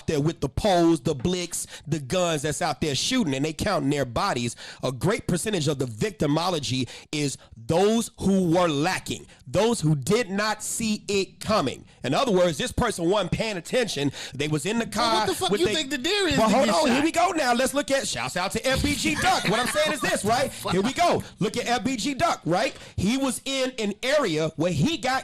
there with the poles, the blicks, the guns that's out there shooting, and they counting their bodies. A great percentage of the victimology is those who were lacking, those who did not see it coming. In other words, this person wasn't paying attention. They was in the car. What the fuck you think the deer is? But hold on, here we go now. Let's look at, shouts out to FBG Duck. What I'm saying is this, right? Here we go. Look at FBG Duck, right? He was in an area where he got.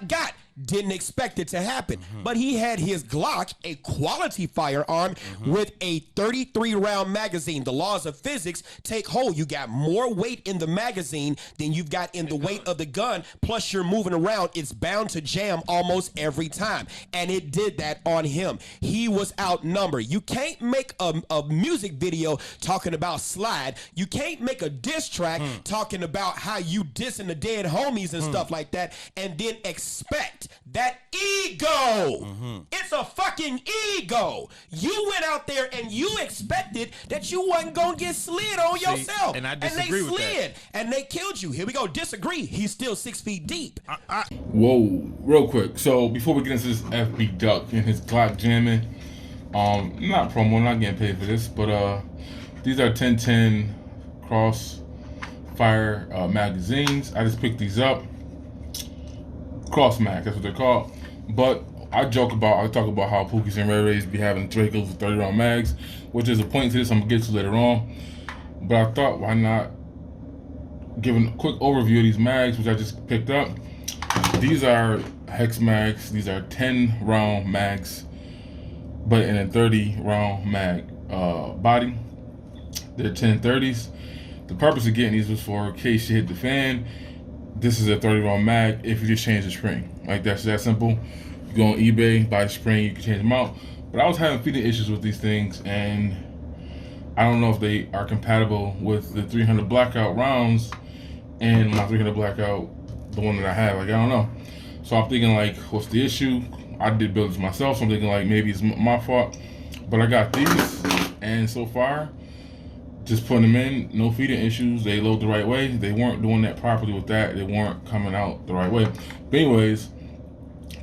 Didn't expect it to happen, but he had his Glock, a quality firearm with a 33 round magazine. The laws of physics take hold. You got more weight in the magazine than you've got in the weight of the gun, plus you're moving around. It's bound to jam almost every time, and it did that on him. He was outnumbered. You can't make a music video talking about slide. You can't make a diss track talking about how you dissing the dead homies and stuff like that, and then expect that ego. It's a fucking ego. You went out there and you expected that you wasn't gonna get slid on yourself. And I disagree with that. And they slid and they killed you. Here we go. Disagree. He's still 6 feet deep. Whoa, real quick. So before we get into this FB Duck and his Glock jamming, not promo, not getting paid for this, but these are 1010 cross fire magazines. I just picked these up. Cross mag, that's what they're called. But I talk about how Pookies and Ray Rays be having Dracos with 30 round mags, which is a point to this I'm gonna get to later on. But I thought, why not give a quick overview of these mags, which I just picked up. These are hex mags. These are 10 round mags, but in a 30 round mag body. They're 1030s. The purpose of getting these was for in case you hit the fan. This is a 30 round mag if you just change the spring. Like, that's that simple. You go on eBay, buy the spring, you can change them out. But I was having feeding issues with these things, and I don't know if they are compatible with the 300 blackout rounds and my 300 blackout, the one that I have. Like, I don't know. So I'm thinking, like, what's the issue? I did build this myself, so I'm thinking, like, maybe it's my fault. But I got these, and so far, just putting them in, no feeding issues. They load the right way. They weren't doing that properly with that. They weren't coming out the right way. But anyways,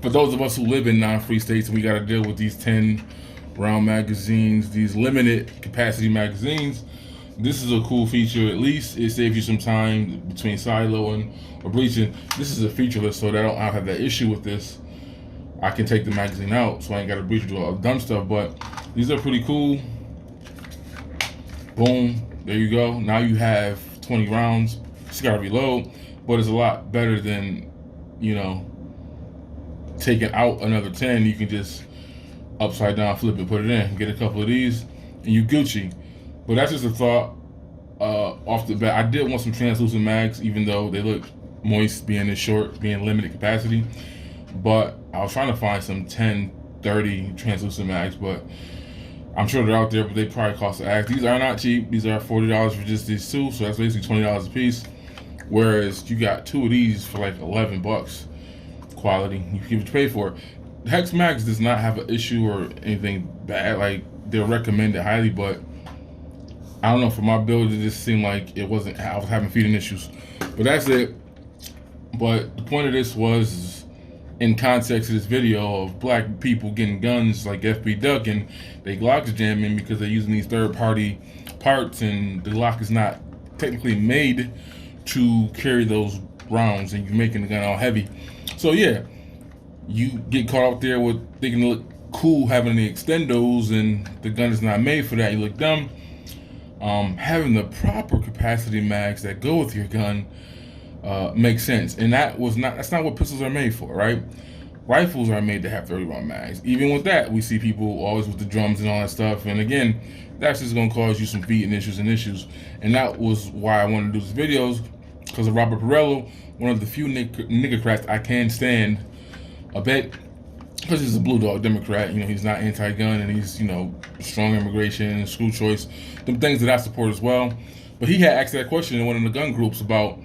for those of us who live in non-free states and we got to deal with these 10 round magazines, these limited capacity magazines, this is a cool feature. At least it saves you some time between siloing or breaching. This is a featureless, so that I don't have that issue with this. I can take the magazine out, so I ain't got to breach or do all the dumb stuff. But these are pretty cool. Boom, there you go. Now you have 20 rounds. It's got to reload, but it's a lot better than, you know, taking out another 10. You can just upside down flip it, put it in, get a couple of these, and you Gucci. But that's just a thought off the bat. I did want some translucent mags, even though they look moist, being this short, being limited capacity. But I was trying to find some 1030 translucent mags, but I'm sure they're out there, but they probably cost an axe. These are not cheap. These are $40 for just these two, so that's basically $20 a piece. Whereas you got two of these for like 11 bucks quality. You get what you pay for. Hex Max does not have an issue or anything bad. Like, they're recommended highly, but I don't know, for my build, it just seemed like it wasn't, I was having feeding issues. But that's it. But the point of this was, in context of this video of black people getting guns like FB Duck and they Glocks jamming because they're using these third-party parts, and the Glock is not technically made to carry those rounds, and you're making the gun all heavy. So yeah, you get caught out there with thinking it look cool having the extendos, and the gun is not made for that. You look dumb. Having the proper capacity mags that go with your gun makes sense, and that's not what pistols are made for, right? Rifles are made to have 30 round mags. Even with that, we see people always with the drums and all that stuff, and again, that's just gonna cause you some feeding issues, and that was why I wanted to do these videos, because of Robert Perello, one of the few niggercrats I can stand a bit, because he's a blue dog Democrat. You know, he's not anti-gun, and he's, you know, strong immigration, school choice, them things that I support as well. But he had asked that question in one of the gun groups about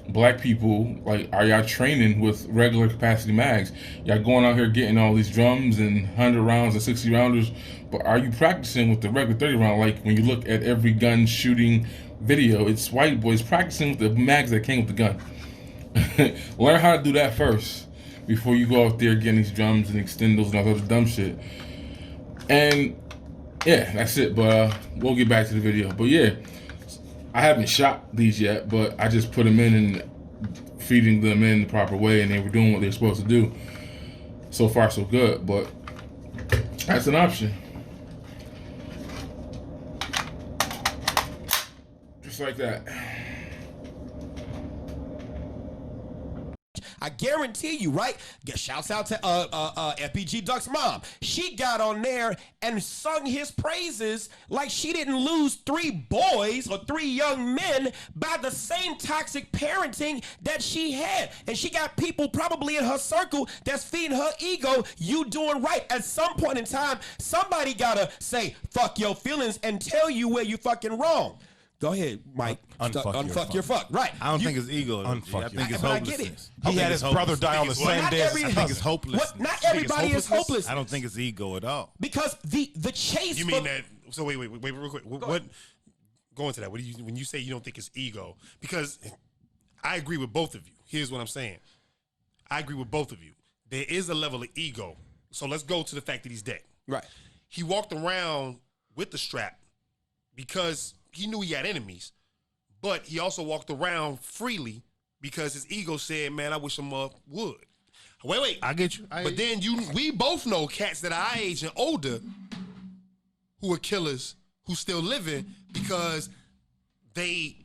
black people, like, are y'all training with regular capacity mags? Y'all going out here getting all these drums and 100 rounds and 60 rounders, but are you practicing with the regular 30 round? Like, when you look at every gun shooting video, it's white boys practicing with the mags that came with the gun. Learn how to do that first before you go out there getting these drums and extendos and all that other dumb shit. And Yeah, that's it. But we'll get back to the video. But yeah, I haven't shot these yet, but I just put them in and feeding them in the proper way, and they were doing what they're supposed to do. So far, so good. But that's an option. Just like that. I guarantee you, right? Shouts out to FBG Duck's mom. She got on there and sung his praises like she didn't lose 3 boys or 3 young men by the same toxic parenting that she had. And she got people probably in her circle that's feeding her ego. You doing right. At some point in time, somebody gotta say, fuck your feelings and tell you where you fucking wrong. Go ahead, Mike. Unfuck your fuck. Right. I don't think it's ego. Unfuck I think it's but I hopelessness. get it. He had his brother die on the same day. I think it's hopeless. Not everybody is hopeless. I don't think it's ego at all. Because the chase. You mean that? So wait, real quick. What? Go into that. What do you when you say you don't think it's ego? Because I agree with both of you. Here's what I'm saying. I agree with both of you. There is a level of ego. So let's go to the fact that he's dead. Right. He walked around with the strap because he knew he had enemies, but he also walked around freely because his ego said, "Man, I wish someone would." Wait. I get you. But then we both know cats that are our age and older who are killers who still living because they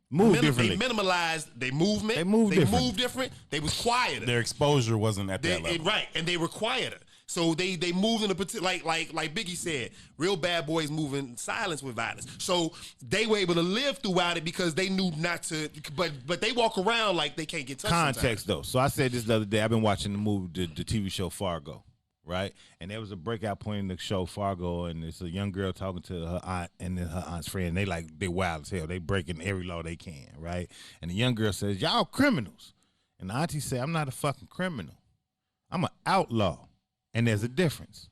move differently. They minimalized their movement. They moved different. They was quieter. Their exposure wasn't at that level. Right, and they were quieter. So they moved in a particular, like Biggie said, real bad boys move in silence with violence. So they were able to live throughout it because they knew not to. But they walk around like they can't get touched. Context though. So I said this the other day. I've been watching the TV show Fargo, right? And there was a breakout point in the show Fargo, and it's a young girl talking to her aunt and then her aunt's friend. They wild as hell. They breaking every law they can, right? And the young girl says, "Y'all criminals," and the auntie said, "I'm not a fucking criminal. I'm an outlaw." And there's a difference,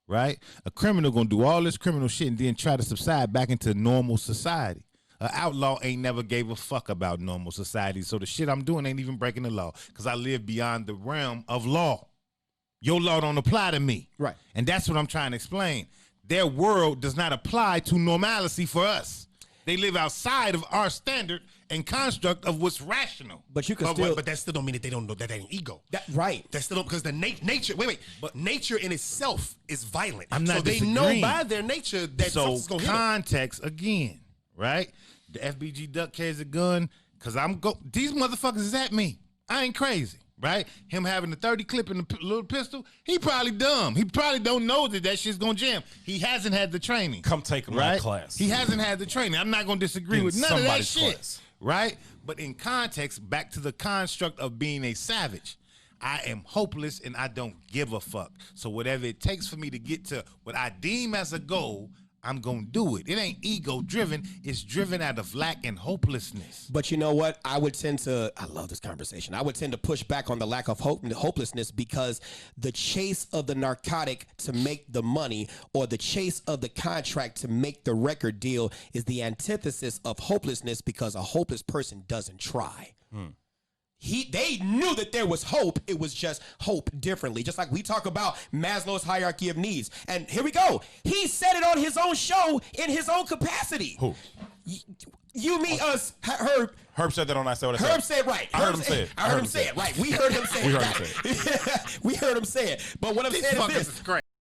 right? A criminal gonna do all this criminal shit and then try to subside back into normal society. An outlaw ain't never gave a fuck about normal society. So the shit I'm doing ain't even breaking the law because I live beyond the realm of law. Your law don't apply to me. Right. And that's what I'm trying to explain. Their world does not apply to normalcy for us. They live outside of our standard and construct of what's rational. But you can still. But that still don't mean that they don't know that ain't ego. Right. That still don't, because the nature. Wait. But nature in itself is violent. I'm not so they disagreeing. know by their nature that so something's gonna hit them. context again, right? The FBG Duck carries a gun because these motherfuckers is at me. I ain't crazy, right? Him having the 30 clip and the little pistol, he probably dumb. He probably don't know that shit's gonna jam. He hasn't had the training. Come take him right? that class. He hasn't had the training. I'm not gonna disagree In with none of that somebody's shit, class. right? But in context, back to the construct of being a savage. I am hopeless and I don't give a fuck. So whatever it takes for me to get to what I deem as a goal, I'm going to do it. It ain't ego driven. It's driven out of lack and hopelessness. But you know what? I love this conversation. I would tend to push back on the lack of hope and hopelessness because the chase of the narcotic to make the money or the chase of the contract to make the record deal is the antithesis of hopelessness because a hopeless person doesn't try. They knew that there was hope. It was just hope differently. Just like we talk about Maslow's hierarchy of needs. And here we go. He said it on his own show in his own capacity. Who? You, me, us, Herb. Herb said that on I Said What I Said. Herb said right. I heard him say it. I heard him say it. Right. We heard him say it. We heard him say it. We heard him say it. But what I'm saying is this.